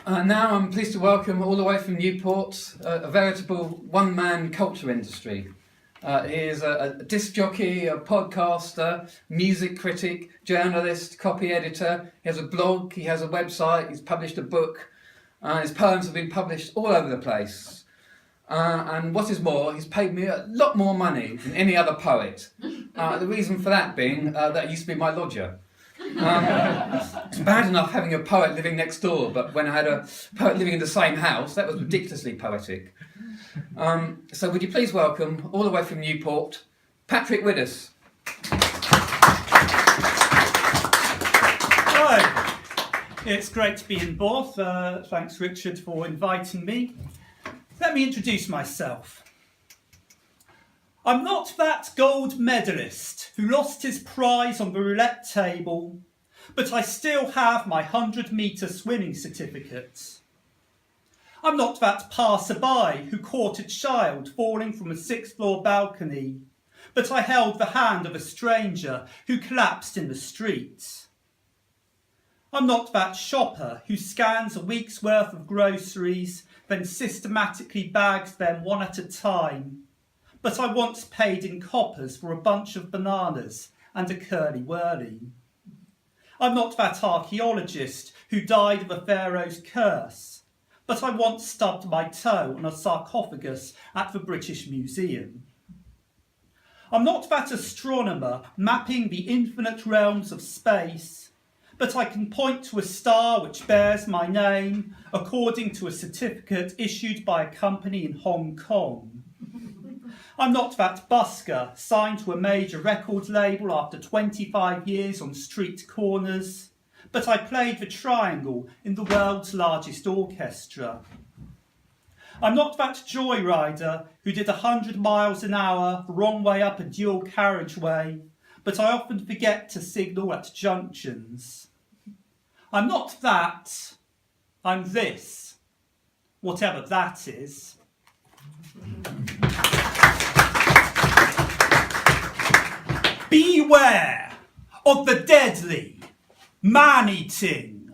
Now I'm pleased to welcome all the way from Newport a veritable one-man culture industry. He is a disc jockey, a podcaster, music critic, journalist, copy editor. He has a blog, he has a website, he's published a book. His poems have been published all over the place. And what is more, he's paid me a lot more money than any other poet. The reason for that being that he used to be my lodger. It's bad enough having a poet living next door, but when I had a poet living in the same house, that was ridiculously poetic. So would you please welcome, all the way from Newport, Patrick Widdess. Hello, it's great to be in Borth. Thanks Richard for inviting me. Let me introduce myself. I'm not that gold medalist who lost his prize on the roulette table, but I still have my 100-metre swimming certificate. I'm not that passerby who caught a child falling from a 6th-floor balcony, but I held the hand of a stranger who collapsed in the street. I'm not that shopper who scans a week's worth of groceries, then systematically bags them one at a time, but I once paid in coppers for a bunch of bananas and a curly-whirly. I'm not that archaeologist who died of a pharaoh's curse, but I once stubbed my toe on a sarcophagus at the British Museum. I'm not that astronomer mapping the infinite realms of space, but I can point to a star which bears my name according to a certificate issued by a company in Hong Kong. I'm not that busker signed to a major record label after 25 years on street corners, but I played the triangle in the world's largest orchestra. I'm not that joyrider who did 100 miles an hour the wrong way up a dual carriageway, but I often forget to signal at junctions. I'm not that, I'm this, whatever that is. Beware of the deadly, man-eating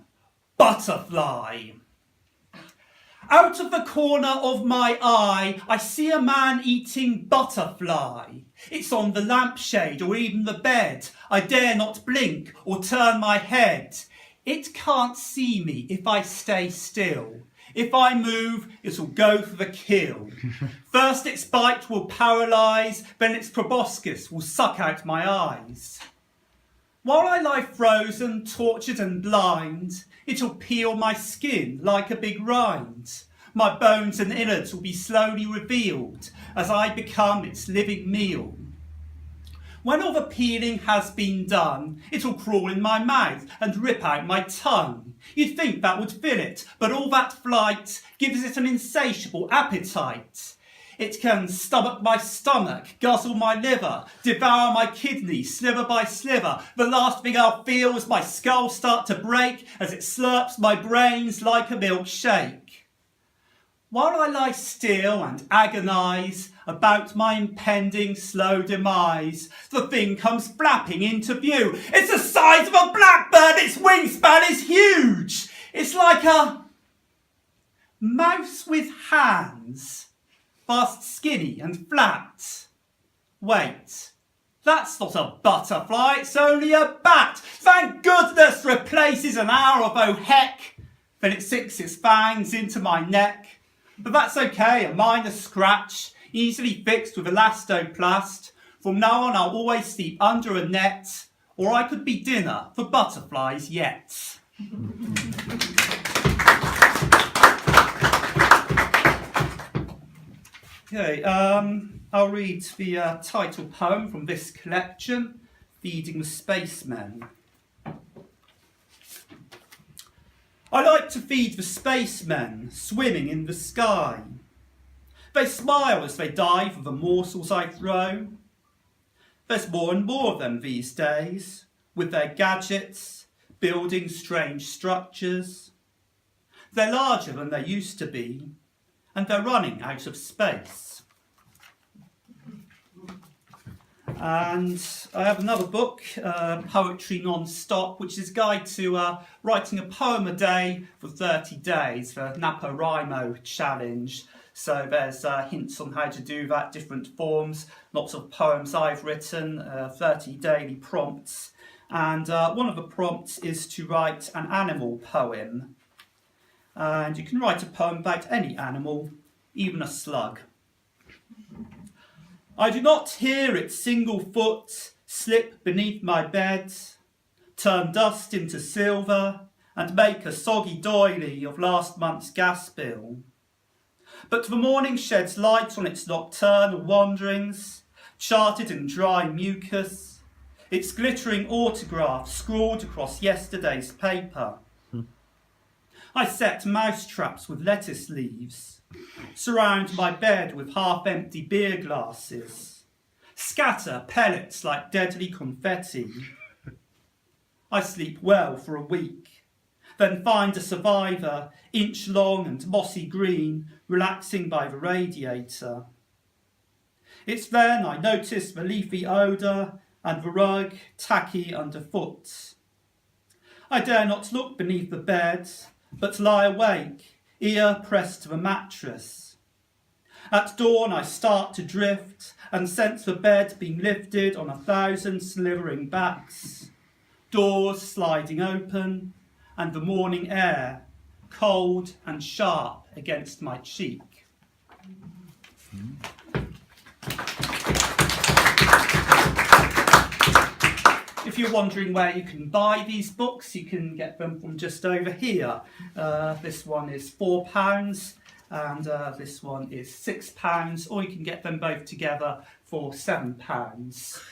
butterfly. Out of the corner of my eye, I see a man-eating butterfly. It's on the lampshade or even the bed. I dare not blink or turn my head. It can't see me if I stay still. If I move, it'll go for the kill. First its bite will paralyse, then its proboscis will suck out my eyes. While I lie frozen, tortured and blind, it'll peel my skin like a big rind. My bones and innards will be slowly revealed as I become its living meal. When all the peeling has been done, it'll crawl in my mouth and rip out my tongue. You'd think that would fill it, but all that flight gives it an insatiable appetite. It can stomach my stomach, guzzle my liver, devour my kidneys, sliver by sliver. The last thing I'll feel is my skull start to break as it slurps my brains like a milkshake. While I lie still and agonise about my impending slow demise, the thing comes flapping into view. It's the size of a blackbird, its wingspan is huge. It's like a mouse with hands, fast skinny and flat. Wait, that's not a butterfly, it's only a bat. Thank goodness replaces an hour of oh heck. Then it sinks its fangs into my neck. But that's okay, a minor scratch, easily fixed with elastoplast. From now on I'll always sleep under a net, or I could be dinner for butterflies yet. Okay, I'll read the title poem from this collection, Feeding the Spacemen. I like to feed the spacemen swimming in the sky. They smile as they dive for the morsels I throw. There's more and more of them these days, with their gadgets, building strange structures. They're larger than they used to be, and they're running out of space. And I have another book, Poetry Non-Stop, which is a guide to writing a poem a day for 30 days, the NaPoWriMo challenge. So there's hints on how to do that, different forms, lots of poems I've written, 30 daily prompts. And one of the prompts is to write an animal poem. And you can write a poem about any animal, even a slug. I do not hear its single foot slip beneath my bed, turn dust into silver, and make a soggy doily of last month's gas bill. But the morning sheds light on its nocturnal wanderings, charted in dry mucus, its glittering autograph scrawled across yesterday's paper. I set mouse traps with lettuce leaves, surround my bed with half-empty beer glasses, scatter pellets like deadly confetti. I sleep well for a week, then find a survivor, inch-long and mossy green, relaxing by the radiator. It's then I notice the leafy odour and the rug tacky underfoot. I dare not look beneath the bed, but lie awake, ear pressed to the mattress. At dawn I start to drift and sense the bed being lifted on 1,000 slithering backs, doors sliding open, and the morning air, cold and sharp against my cheek. If you're wondering where you can buy these books, you can get them from just over here. This one is £4 and this one is £6, or you can get them both together for £7.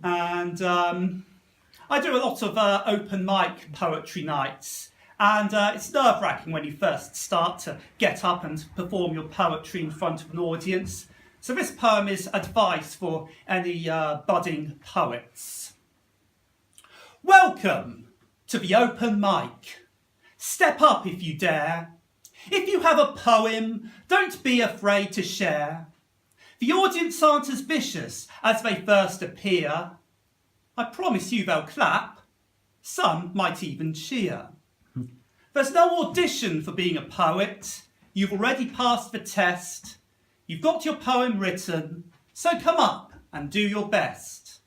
And I do a lot of open mic poetry nights, and it's nerve-wracking when you first start to get up and perform your poetry in front of an audience. So this poem is advice for any budding poets. Welcome to the open mic. Step up if you dare. If you have a poem, don't be afraid to share. The audience aren't as vicious as they first appear. I promise you they'll clap. Some might even cheer. There's no audition for being a poet. You've already passed the test. You've got your poem written, so come up and do your best.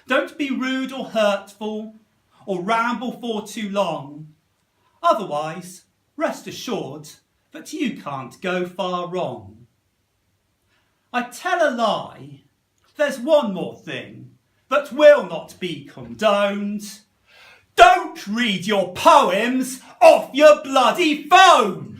Don't be rude or hurtful, or ramble for too long. Otherwise, rest assured that you can't go far wrong. I tell a lie. There's one more thing that will not be condoned. Don't read your poems off your bloody phone.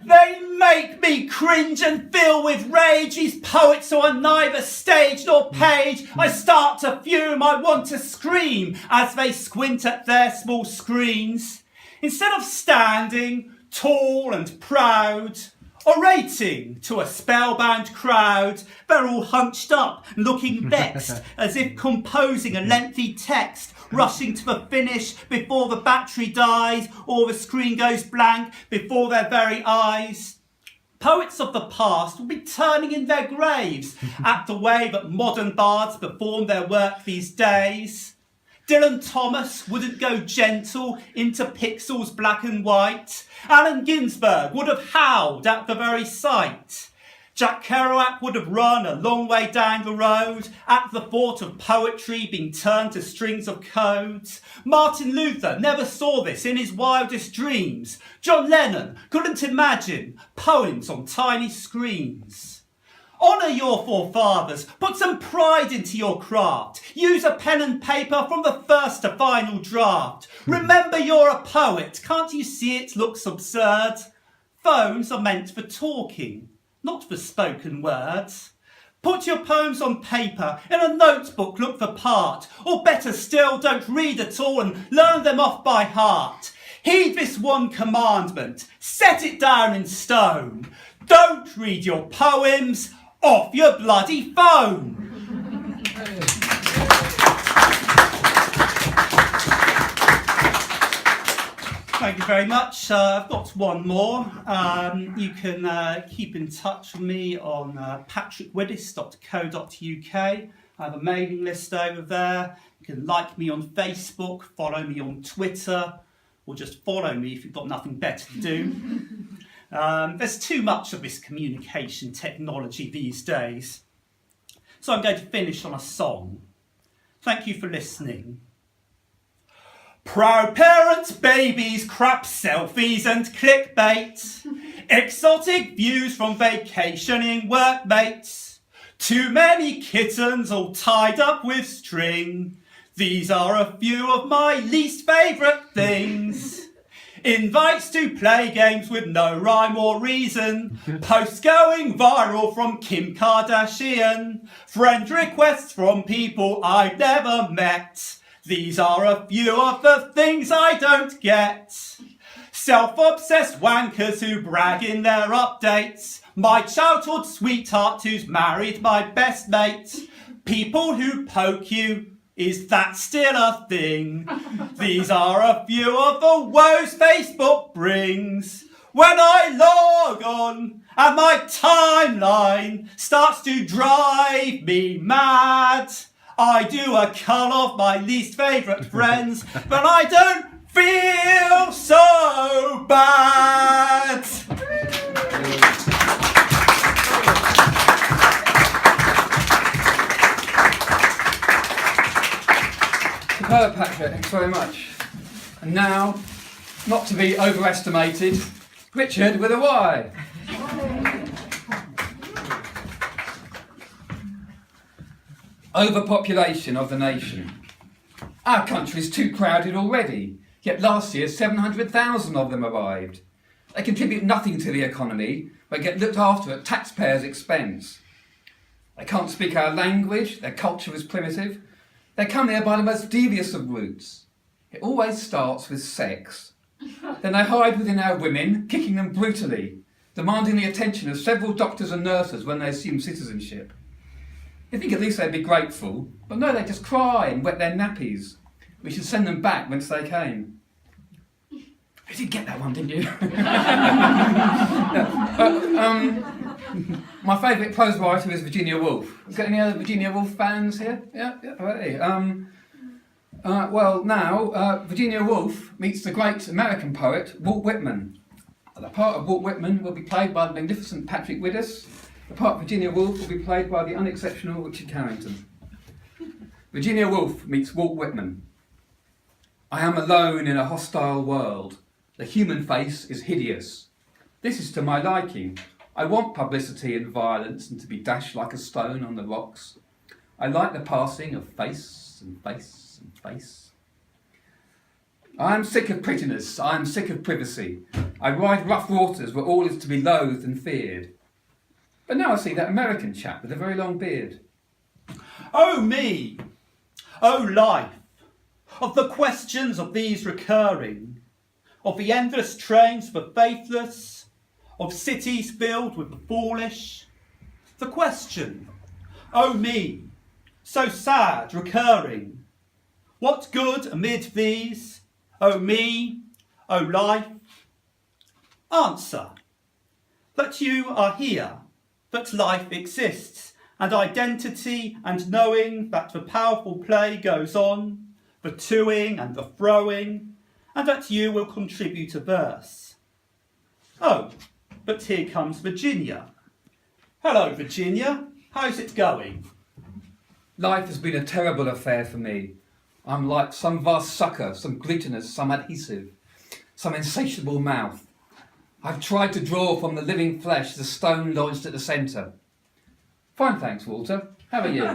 They make me cringe and fill with rage. These poets who are neither stage nor page. I start to fume, I want to scream as they squint at their small screens. Instead of standing tall and proud, orating to a spellbound crowd, they're all hunched up, looking vexed, as if composing a lengthy text, rushing to the finish before the battery dies, or the screen goes blank before their very eyes. Poets of the past will be turning in their graves at the way that modern bards perform their work these days. Dylan Thomas wouldn't go gentle into pixels black and white. Allen Ginsberg would have howled at the very sight. Jack Kerouac would have run a long way down the road at the thought of poetry being turned to strings of codes. Martin Luther never saw this in his wildest dreams. John Lennon couldn't imagine poems on tiny screens. Honour your forefathers, put some pride into your craft. Use a pen and paper from the first to final draft. Remember you're a poet, can't you see it looks absurd? Phones are meant for talking, not for spoken words. Put your poems on paper, in a notebook look the part, or better still, don't read at all and learn them off by heart. Heed this one commandment, set it down in stone. Don't read your poems off your bloody phone. Thank you very much. I've got one more. You can keep in touch with me on patrickwiddess.co.uk. I have a mailing list over there. You can like me on Facebook, follow me on Twitter, or just follow me if you've got nothing better to do. There's too much of this communication technology these days. So I'm going to finish on a song. Thank you for listening. Proud parents, babies, crap selfies and clickbait. Exotic views from vacationing workmates. Too many kittens all tied up with string. These are a few of my least favourite things. Invites to play games with no rhyme or reason. Posts going viral from Kim Kardashian. Friend requests from people I've never met. These are a few of the things I don't get. Self-obsessed wankers who brag in their updates. My childhood sweetheart who's married my best mate. People who poke you. Is that still a thing? These are a few of the woes Facebook brings. When I log on and my timeline starts to drive me mad, I do a cull of my least favourite friends, but I don't feel so bad. Superb, Patrick, thanks very much. And now, not to be overestimated, Rychard with a Y. Overpopulation of the nation. Our country is too crowded already, yet last year 700,000 of them arrived. They contribute nothing to the economy, but get looked after at taxpayers' expense. They can't speak our language, their culture is primitive. They come here by the most devious of routes. It always starts with sex. Then they hide within our women, kicking them brutally, demanding the attention of several doctors and nurses when they assume citizenship. You think at least they'd be grateful, but no, they just cry and wet their nappies. We should send them back whence they came. You did get that one, didn't you? My favourite prose writer is Virginia Woolf. Got any other Virginia Woolf fans here? Yeah, right. Virginia Woolf meets the great American poet Walt Whitman. The part of Walt Whitman will be played by the magnificent Patrick Widdess. The part of Virginia Woolf will be played by the unexceptional Richard Carrington. Virginia Woolf meets Walt Whitman. I am alone in a hostile world. The human face is hideous. This is to my liking. I want publicity and violence and to be dashed like a stone on the rocks. I like the passing of face and face and face. I am sick of prettiness. I am sick of privacy. I ride rough waters where all is to be loathed and feared. But now I see that American chap with a very long beard. Oh me! Oh life! Of the questions of these recurring, of the endless trains for faithless, of cities filled with the foolish. The question, oh me, so sad recurring. What good amid these, oh me, oh life? Answer, that you are here, that life exists, and identity and knowing that the powerful play goes on, the toing and the froing, and that you will contribute a verse. Oh, but here comes Virginia. Hello, Virginia. How's it going? Life has been a terrible affair for me. I'm like some vast sucker, some glutinous, some adhesive, some insatiable mouth. I've tried to draw from the living flesh the stone lodged at the centre. Fine, thanks, Walter. How are you?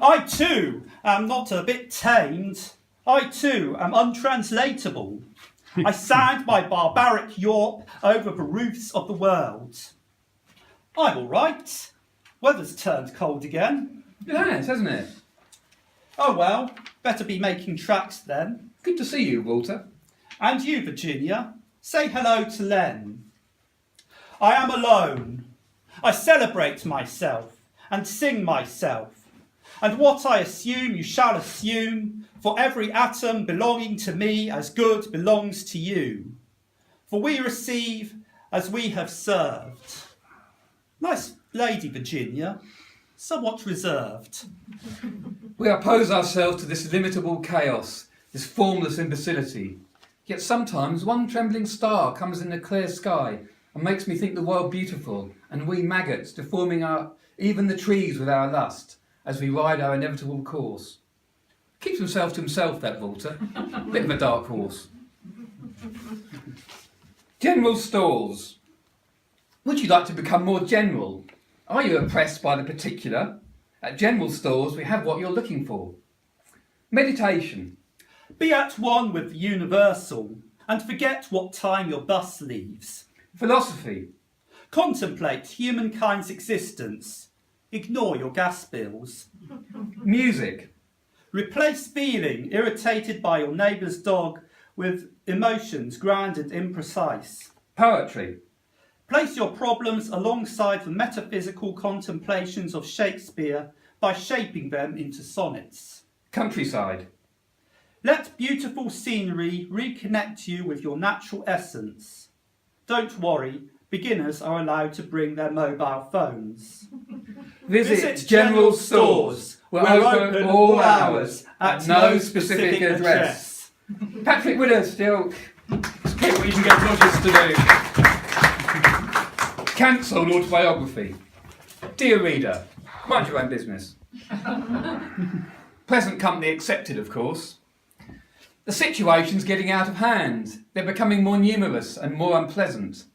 I too am not a bit tamed. I too am untranslatable. I sound my barbaric yawp over the roofs of the world. I'm all right. Weather's turned cold again. It has, hasn't it? Oh well, better be making tracks then. Good to see you, Walter. And you, Virginia. Say hello to Len. I am alone. I celebrate myself and sing myself. And what I assume you shall assume, for every atom belonging to me as good belongs to you. For we receive as we have served. Nice lady, Virginia, somewhat reserved. We oppose ourselves to this illimitable chaos, this formless imbecility. Yet sometimes one trembling star comes in the clear sky and makes me think the world beautiful, and we maggots deforming even the trees with our lust as we ride our inevitable course. Keeps himself to himself, that Walter. Bit of a dark horse. General stores. Would you like to become more general? Are you oppressed by the particular? At general stores we have what you're looking for. Meditation. Be at one with the universal, and forget what time your bus leaves. Philosophy. Contemplate humankind's existence. Ignore your gas bills. Music. Replace feeling irritated by your neighbour's dog with emotions grand and imprecise. Poetry. Place your problems alongside the metaphysical contemplations of Shakespeare by shaping them into sonnets. Countryside. Let beautiful scenery reconnect you with your natural essence. Don't worry, beginners are allowed to bring their mobile phones. Visit general stores. We're open all hours at no specific address. Patrick Widdess, still. Skip what you can get Rogers to do. Cancelled autobiography. Dear reader, mind your own business. Present company accepted, of course. The situation's getting out of hand. They're becoming more numerous and more unpleasant.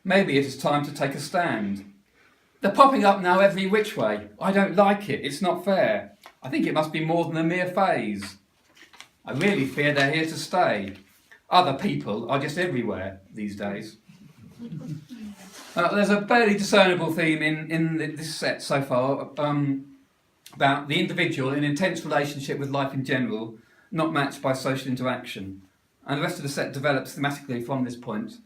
Maybe it is time to take a stand. They're popping up now every which way. I don't like it. It's not fair. I think it must be more than a mere phase. I really fear they're here to stay. Other people are just everywhere these days. There's a barely discernible theme in this set so far about the individual in intense relationship with life in general, not matched by social interaction. And the rest of the set develops thematically from this point.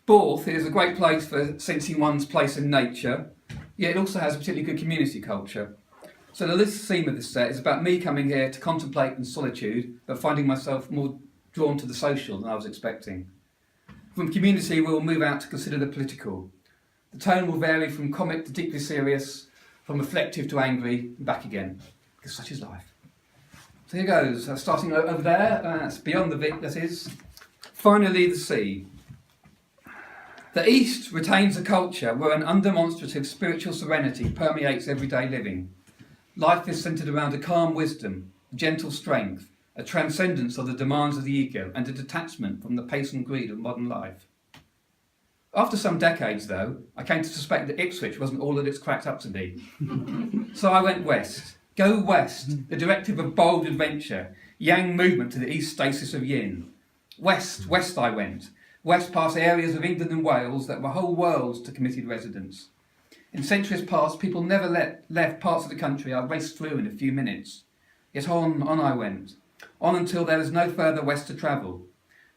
Borth is a great place for sensing one's place in nature, yet it also has a particularly good community culture. So the theme of this set is about me coming here to contemplate in solitude, but finding myself more drawn to the social than I was expecting. From community we'll move out to consider the political. The tone will vary from comic to deeply serious, from reflective to angry, and back again, because such is life. So here goes, starting over there, that's beyond the Vic, that is. Finally, the sea. The East retains a culture where an undemonstrative spiritual serenity permeates everyday living. Life is centred around a calm wisdom, a gentle strength, a transcendence of the demands of the ego, and a detachment from the pace and greed of modern life. After some decades, though, I came to suspect that Ipswich wasn't all that it's cracked up to be. So I went west. Go west, the directive of bold adventure, yang movement to the east stasis of yin. West I went. West past areas of England and Wales that were whole worlds to committed residents. In centuries past, people never left parts of the country I raced through in a few minutes. Yet on I went. On until there was no further west to travel.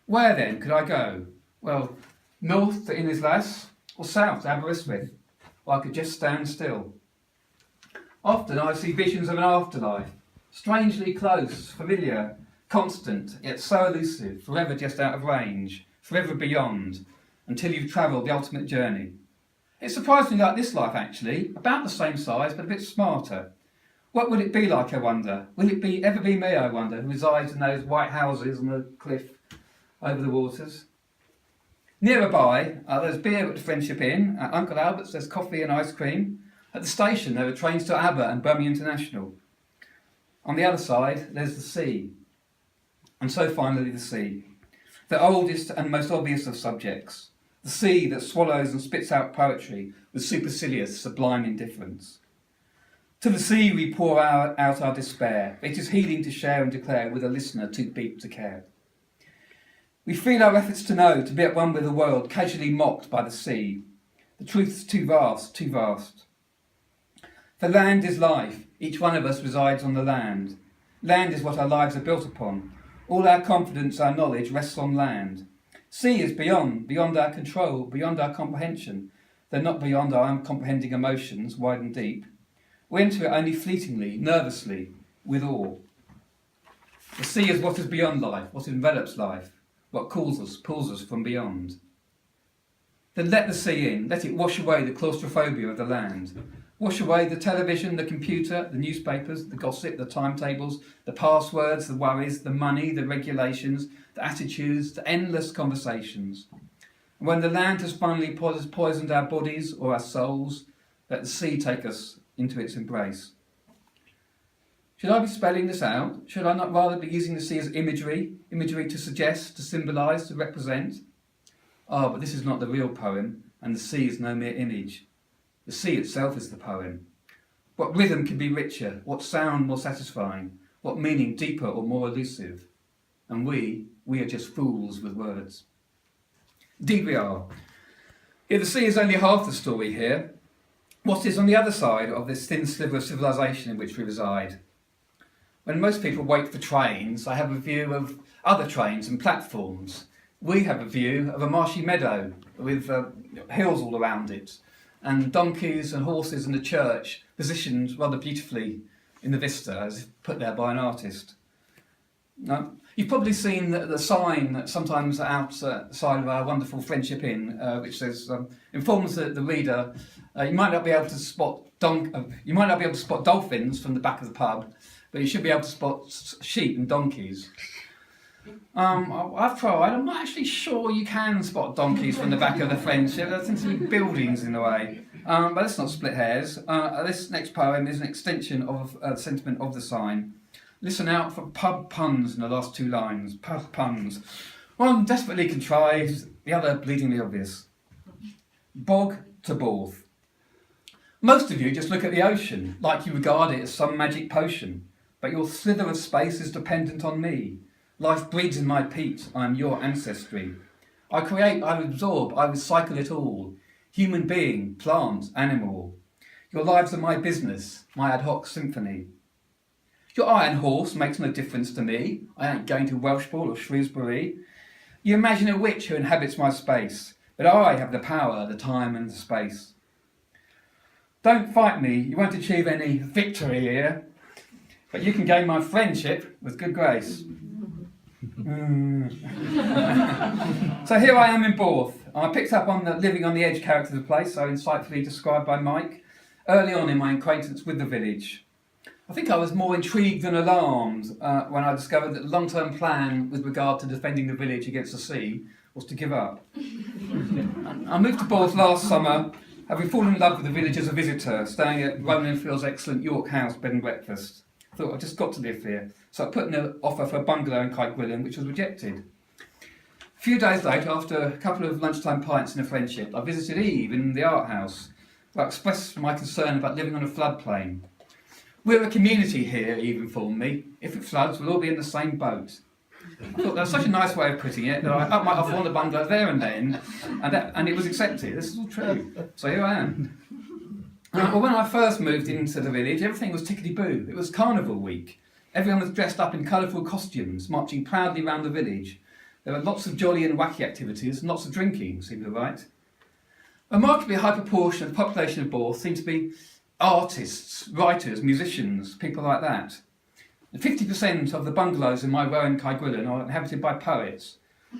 Where then could I go? Well, north to Innislas, or south to Aberystwyth, or I could just stand still. Often I see visions of an afterlife, strangely close, familiar, constant, yet so elusive, forever just out of range, forever beyond, until you've travelled the ultimate journey. It's surprisingly like this life actually, about the same size but a bit smarter. What will it be like, I wonder? Will it ever be me, I wonder, who resides in those white houses on the cliff over the waters? Nearby, there's beer at the Friendship Inn. At Uncle Albert's there's coffee and ice cream. At the station there are trains to Aber and Birmingham International. On the other side there's the sea. And so finally the sea. The oldest and most obvious of subjects. The sea that swallows and spits out poetry with supercilious, sublime indifference. To the sea we pour out our despair. It is healing to share and declare with a listener too deep to care. We feel our efforts to know, to be at one with the world, casually mocked by the sea. The truth's too vast, too vast. For land is life. Each one of us resides on the land. Land is what our lives are built upon. All our confidence, our knowledge rests on land. Sea is beyond our control, beyond our comprehension, though not beyond our uncomprehending emotions, wide and deep. We enter it only fleetingly, nervously, with awe. The sea is what is beyond life, what envelops life, what pulls us from beyond. Then let the sea in, let it wash away the claustrophobia of the land. Wash away the television, the computer, the newspapers, the gossip, the timetables, the passwords, the worries, the money, the regulations, the attitudes, the endless conversations. And when the land has finally poisoned our bodies or our souls, let the sea take us into its embrace. Should I be spelling this out? Should I not rather be using the sea as imagery to suggest, to symbolise, to represent? But this is not the real poem, and the sea is no mere image. The sea itself is the poem. What rhythm can be richer? What sound more satisfying? What meaning deeper or more elusive? And we are just fools with words. Indeed we are. Yet the sea is only half the story here. What is on the other side of this thin sliver of civilization in which we reside? When most people wait for trains, I have a view of other trains and platforms. We have a view of a marshy meadow with hills all around it, and donkeys and horses and a church positioned rather beautifully in the vista, as if put there by an artist. Now, you've probably seen the sign sometimes outside of our wonderful Friendship Inn, which says informs the reader you might not be able to spot dolphins from the back of the pub, but you should be able to spot sheep and donkeys. I've tried. I'm not actually sure you can spot donkeys from the back of the Friendship. There seems to be buildings in the way. But let's not split hairs. This next poem is an extension of the sentiment of the sign. Listen out for pub puns in the last two lines. Pub puns. One desperately contrived, the other bleedingly obvious. Bog to Borth. Most of you just look at the ocean, like you regard it as some magic potion. But your slither of space is dependent on me. Life breeds in my peat, I am your ancestry. I create, I absorb, I recycle it all. Human being, plant, animal. Your lives are my business, my ad hoc symphony. Your iron horse makes no difference to me. I ain't going to Welshpool or Shrewsbury. You imagine a witch who inhabits my space, but I have the power, the time and the space. Don't fight me, you won't achieve any victory here, but you can gain my friendship with good grace. So here I am in Borth. I picked up on the living on the edge character of the place, so insightfully described by Mike, early on in my acquaintance with the village. I think I was more intrigued than alarmed when I discovered that the long-term plan with regard to defending the village against the sea was to give up. I moved to Borth last summer, having fallen in love with the village as a visitor, staying at Roland Field's excellent York House bed and breakfast. I thought I've just got to live here, so I put in an offer for a bungalow in Carrington, which was rejected. A few days later, after a couple of lunchtime pints in a Friendship, I visited Eve in the art house, where I expressed my concern about living on a floodplain. We're a community here, Eve informed me. If it floods, we'll all be in the same boat. I thought that was such a nice way of putting it that I upped my offer on the bungalow there and then, and it was accepted. This is all true. So here I am. Well, when I first moved into the village, everything was tickety-boo. It was Carnival Week. Everyone was dressed up in colourful costumes, marching proudly round the village. There were lots of jolly and wacky activities, and lots of drinking, seemed to right. A remarkably high proportion of the population of Borth seemed to be artists, writers, musicians, people like that. 50% of the bungalows in my row in Carrington are inhabited by poets,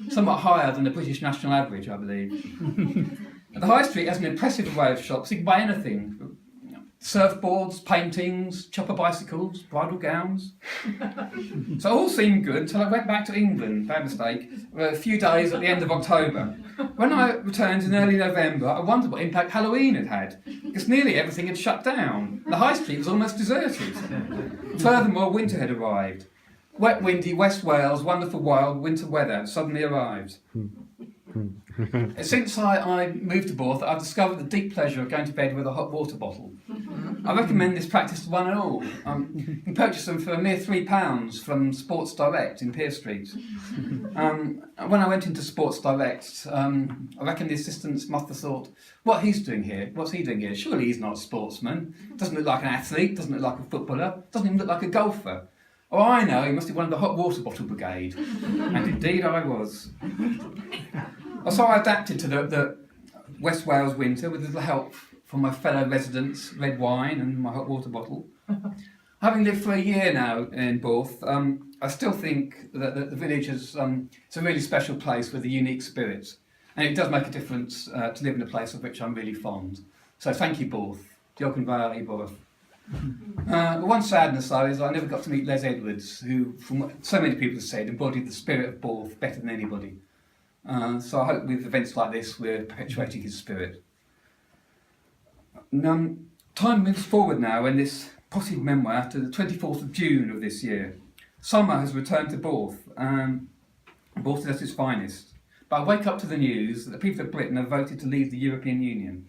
somewhat higher than the British national average, I believe. The High Street has an impressive array of shops. You can buy anything. Surfboards, paintings, chopper bicycles, bridal gowns. So it all seemed good until I went back to England, by mistake, a few days at the end of October. When I returned in early November, I wondered what impact Halloween had had, because nearly everything had shut down. The High Street was almost deserted. Furthermore, winter had arrived. Wet, windy West Wales, wonderful wild winter weather had suddenly arrived. Since I moved to Borth, I've discovered the deep pleasure of going to bed with a hot water bottle. I recommend this practice to one and all. You can purchase them for a mere £3 from Sports Direct in Peer Street. When I went into Sports Direct, I reckon the assistants must have thought, what's he doing here? Surely he's not a sportsman. Doesn't look like an athlete, doesn't look like a footballer, doesn't even look like a golfer. Oh, I know, he must be one of the hot water bottle brigade. And indeed I was. So I adapted to the West Wales winter with little help from my fellow residents, red wine and my hot water bottle. Having lived for a year now in Borth, I still think that the village is it's a really special place with a unique spirit. And it does make a difference to live in a place of which I'm really fond. So thank you, Borth. Diolch yn fawr I Borth. The one sadness, though, is I never got to meet Les Edwards, who, from what so many people have said, embodied the spirit of Borth better than anybody. So I hope with events like this we're perpetuating his spirit. Time moves forward now in this potted memoir to the 24th of June of this year. Summer has returned to Borth, and Borth is at its finest. But I wake up to the news that the people of Britain have voted to leave the European Union.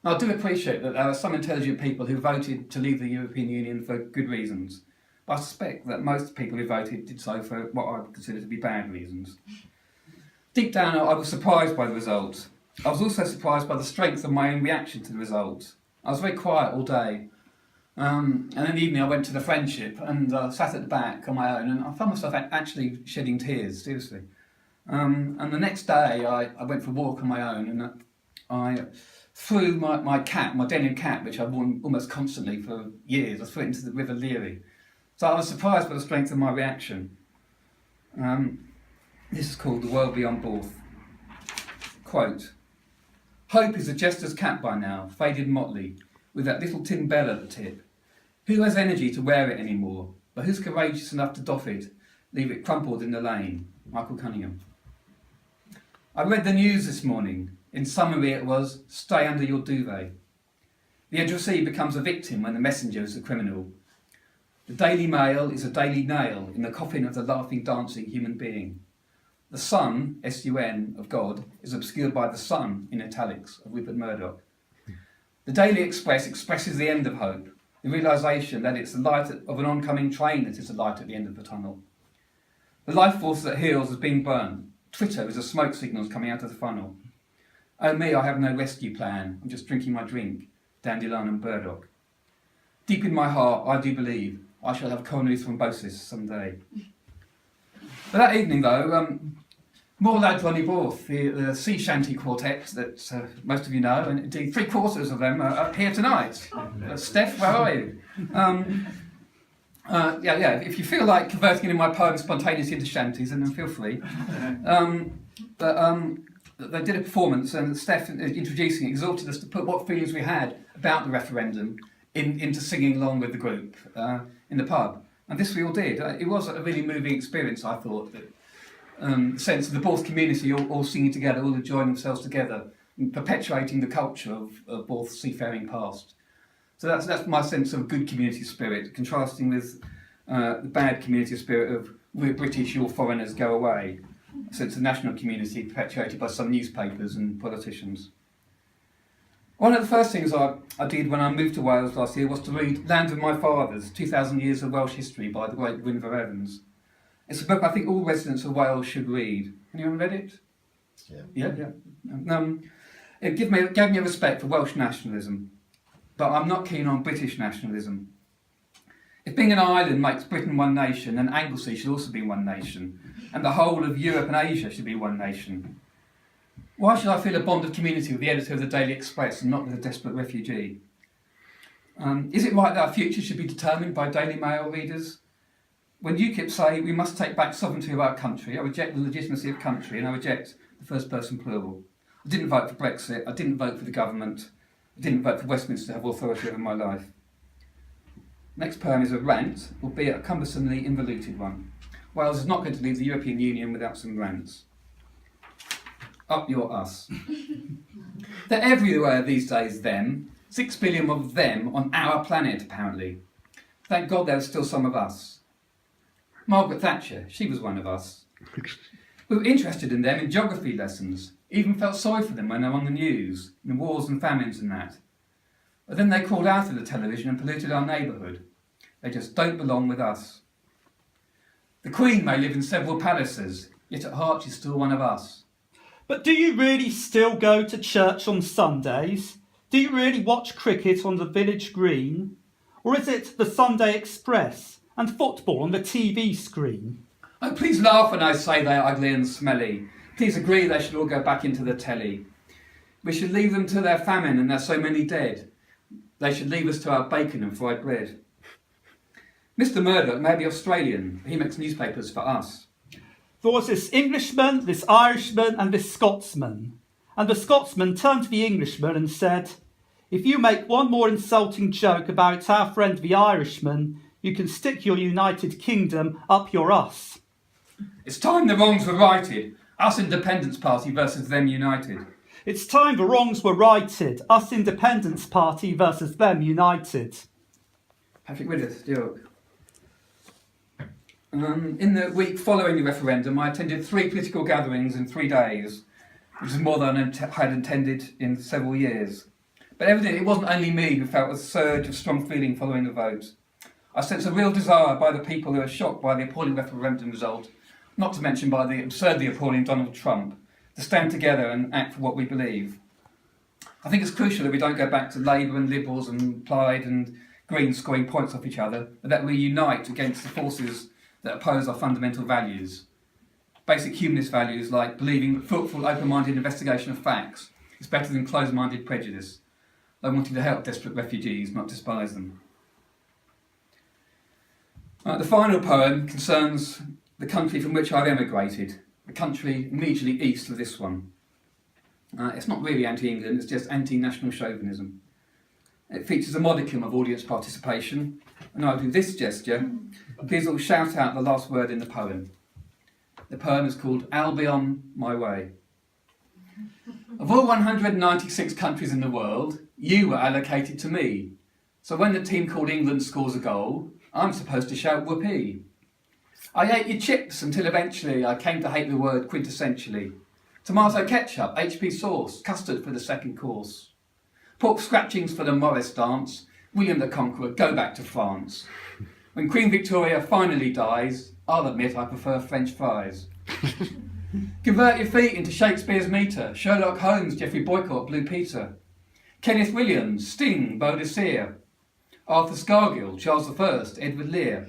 Now, I do appreciate that there are some intelligent people who voted to leave the European Union for good reasons, but I suspect that most people who voted did so for what I would consider to be bad reasons. Deep down, I was surprised by the result. I was also surprised by the strength of my own reaction to the result. I was very quiet all day, and in the evening I went to the Friendship and sat at the back on my own, and I found myself actually shedding tears, seriously. And the next day I went for a walk on my own, and I threw my cap, my denim cap, which I've worn almost constantly for years, I threw it into the River Leary. So I was surprised by the strength of my reaction. This is called The World Beyond Borth. Quote, "Hope is a jester's cap by now, faded motley, with that little tin bell at the tip. Who has energy to wear it anymore, but who's courageous enough to doff it, leave it crumpled in the lane?" Michael Cunningham. I read the news this morning. In summary, it was, stay under your duvet. The addressee becomes a victim when the messenger is the criminal. The Daily Mail is a daily nail in the coffin of the laughing, dancing human being. The Sun, S-U-N, of God, is obscured by the Sun, in italics, of Rupert Murdoch. The Daily Express expresses the end of hope, the realisation that it's the light of an oncoming train that is the light at the end of the tunnel. The life force that heals has been burnt. Twitter is a smoke signals coming out of the funnel. Oh me, I have no rescue plan. I'm just drinking my drink. Dandelion and burdock. Deep in my heart, I do believe I shall have coronary thrombosis someday. But that evening, though, more lads Ronnie Borth, the sea shanty quartet that most of you know, and indeed 3/4 of them are here tonight. Steph, where are you? If you feel like converting my poems spontaneously into shanties, then feel free. They did a performance, and Steph, introducing it, exhorted us to put what feelings we had about the referendum into singing along with the group in the pub. And this we all did. It was a really moving experience, I thought. The sense of the Borth community all singing together, all enjoying themselves together, and perpetuating the culture of Borth's seafaring past. So that's my sense of good community spirit, contrasting with the bad community spirit of we're British, you're foreigners, go away. A sense of national community perpetuated by some newspapers and politicians. One of the first things I did when I moved to Wales last year was to read Land of My Fathers, 2,000 Years of Welsh History by the great Gwynfor Evans. It's a book I think all residents of Wales should read. Anyone read it? Yeah. It gave me a respect for Welsh nationalism, but I'm not keen on British nationalism. If being an island makes Britain one nation, then Anglesey should also be one nation, and the whole of Europe and Asia should be one nation. Why should I feel a bond of community with the editor of the Daily Express and not with a desperate refugee? Is it right that our future should be determined by Daily Mail readers? When UKIP say we must take back sovereignty of our country, I reject the legitimacy of country and I reject the first person plural. I didn't vote for Brexit, I didn't vote for the government, I didn't vote for Westminster to have authority over my life. Next poem is a rant, albeit a cumbersomely involuted one. Wales is not going to leave the European Union without some rants. Up your us. They're everywhere these days, them. 6 billion of them on our planet, apparently. Thank God there are still some of us. Margaret Thatcher, she was one of us. We were interested in them in geography lessons, even felt sorry for them when they were on the news, in wars and famines and that. But then they crawled out of the television and polluted our neighbourhood. They just don't belong with us. The Queen may live in several palaces, yet at heart she's still one of us. But do you really still go to church on Sundays? Do you really watch cricket on the village green? Or is it the Sunday Express and football on the TV screen? Oh, please laugh when I say they are ugly and smelly. Please agree they should all go back into the telly. We should leave them to their famine and their so many dead. They should leave us to our bacon and fried bread. Mr. Murdoch may be Australian, but he makes newspapers for us. There was this Englishman, this Irishman, and this Scotsman. And the Scotsman turned to the Englishman and said, "If you make one more insulting joke about our friend the Irishman, you can stick your United Kingdom up your ass." It's time the wrongs were righted. Us Independence Party versus them united. It's time the wrongs were righted. Us Independence Party versus them united. Patrick Widdess, York. In the week following the referendum, I attended 3 political gatherings in 3 days, which is more than I had intended in several years. But evidently it wasn't only me who felt a surge of strong feeling following the vote. I sense a real desire by the people who are shocked by the appalling referendum result, not to mention by the absurdly appalling Donald Trump, to stand together and act for what we believe. I think it's crucial that we don't go back to Labour and Liberals and Plaid and Greens scoring points off each other, but that we unite against the forces that oppose our fundamental values. Basic humanist values like believing that thoughtful, open-minded investigation of facts is better than closed-minded prejudice, like wanting to help desperate refugees, not despise them. The final poem concerns the country from which I've emigrated, the country immediately east of this one. It's not really anti-England, it's just anti-national chauvinism. It features a modicum of audience participation, and I'll do this gesture. Please all shout out the last word in the poem. The poem is called Albion, My Way. Of all 196 countries in the world, you were allocated to me. So when the team called England scores a goal, I'm supposed to shout whoopee. I ate your chips until eventually I came to hate the word quintessentially. Tomato ketchup, HP sauce, custard for the second course. Pork scratchings for the Morris dance, William the Conqueror, go back to France. When Queen Victoria finally dies, I'll admit I prefer French fries. Convert your feet into Shakespeare's metre, Sherlock Holmes, Geoffrey Boycott, Blue Peter. Kenneth Williams, Sting, Baudelaire. Arthur Scargill, Charles I, Edward Lear.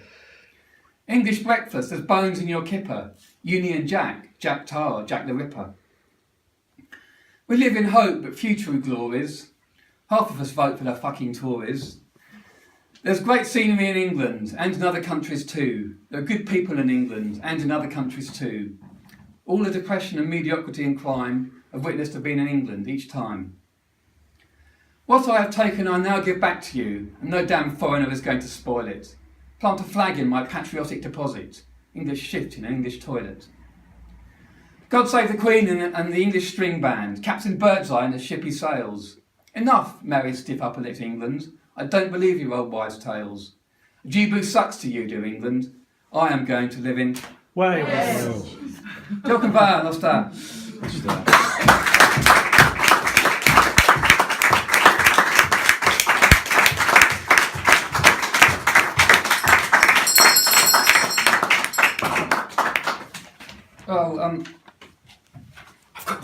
English breakfast, there's bones in your kipper. Union Jack, Jack Tar, Jack the Ripper. We live in hope, but future glories. Half of us vote for the fucking Tories. There's great scenery in England, and in other countries too. There are good people in England, and in other countries too. All the depression and mediocrity and crime I've witnessed have been in England each time. What I have taken I now give back to you, and no damn foreigner is going to spoil it. Plant a flag in my patriotic deposit, English shit in an English toilet. God save the Queen and the English string band, Captain Birdseye and the ship he sails. Enough, merry stiff upper-lit England, I don't believe your old wives' tales. Jebu sucks to you, dear England. I am going to live in Wales. Yes. Diolch yn fawr, nos da. Well, I've got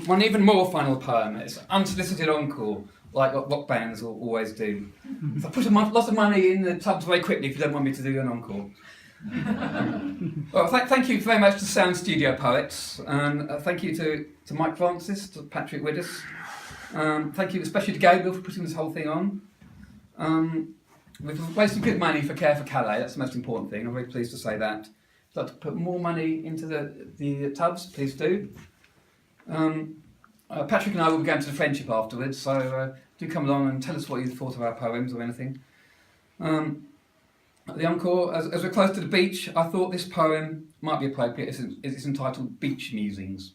one even more final poem. It's an unsolicited encore, like what rock bands always do. So I put lots of money in the tubs very quickly if you don't want me to do an encore. Well, thank you very much to Sound Studio Poets, and thank you to Mike Francis, to Patrick Widdess. Thank you especially to Gabriel for putting this whole thing on. We've raised some good money for Care for Calais, that's the most important thing, I'm very pleased to say that. If you'd like to put more money into the tubs, please do. Patrick and I will be going to the Friendship afterwards, so do come along and tell us what you thought of our poems or anything. The encore, as we're close to the beach, I thought this poem might be appropriate. It's entitled Beach Musings.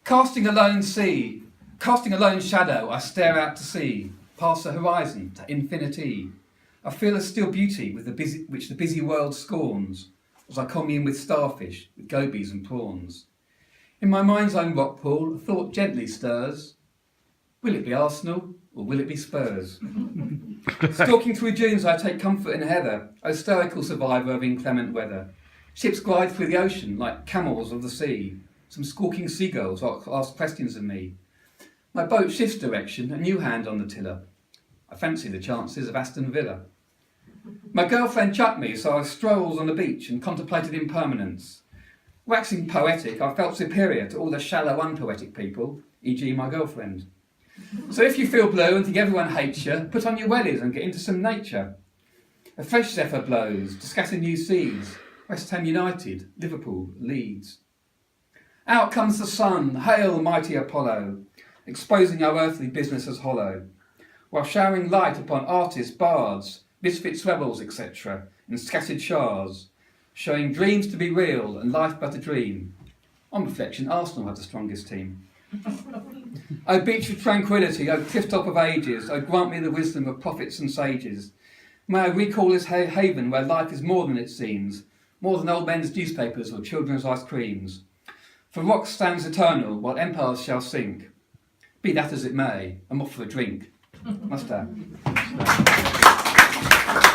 Casting a lone sea, casting a lone shadow, I stare out to sea, past the horizon to infinity. I feel a still beauty which the busy world scorns, as I commune with starfish, with gobies and prawns. In my mind's own rock pool, a thought gently stirs. Will it be Arsenal or will it be Spurs? Stalking through dunes, I take comfort in heather, a stoical survivor of inclement weather. Ships glide through the ocean like camels of the sea. Some squawking seagulls ask questions of me. My boat shifts direction, a new hand on the tiller. I fancy the chances of Aston Villa. My girlfriend chucked me, so I strolled on the beach and contemplated impermanence. Waxing poetic, I felt superior to all the shallow, unpoetic people, e.g. my girlfriend. So if you feel blue and think everyone hates you, put on your wellies and get into some nature. A fresh zephyr blows to scatter new seeds. West Ham United, Liverpool, Leeds. Out comes the sun, hail mighty Apollo, exposing our earthly business as hollow, while showering light upon artists, bards, misfits, rebels, etc., in scattered shards, showing dreams to be real and life but a dream. On reflection, Arsenal had the strongest team. O beach of tranquility, O cliff top of ages, O grant me the wisdom of prophets and sages. May I recall this haven where life is more than it seems, more than old men's newspapers or children's ice creams. For rock stands eternal, while empires shall sink. Be that as it may, I'm off for a drink. Must have.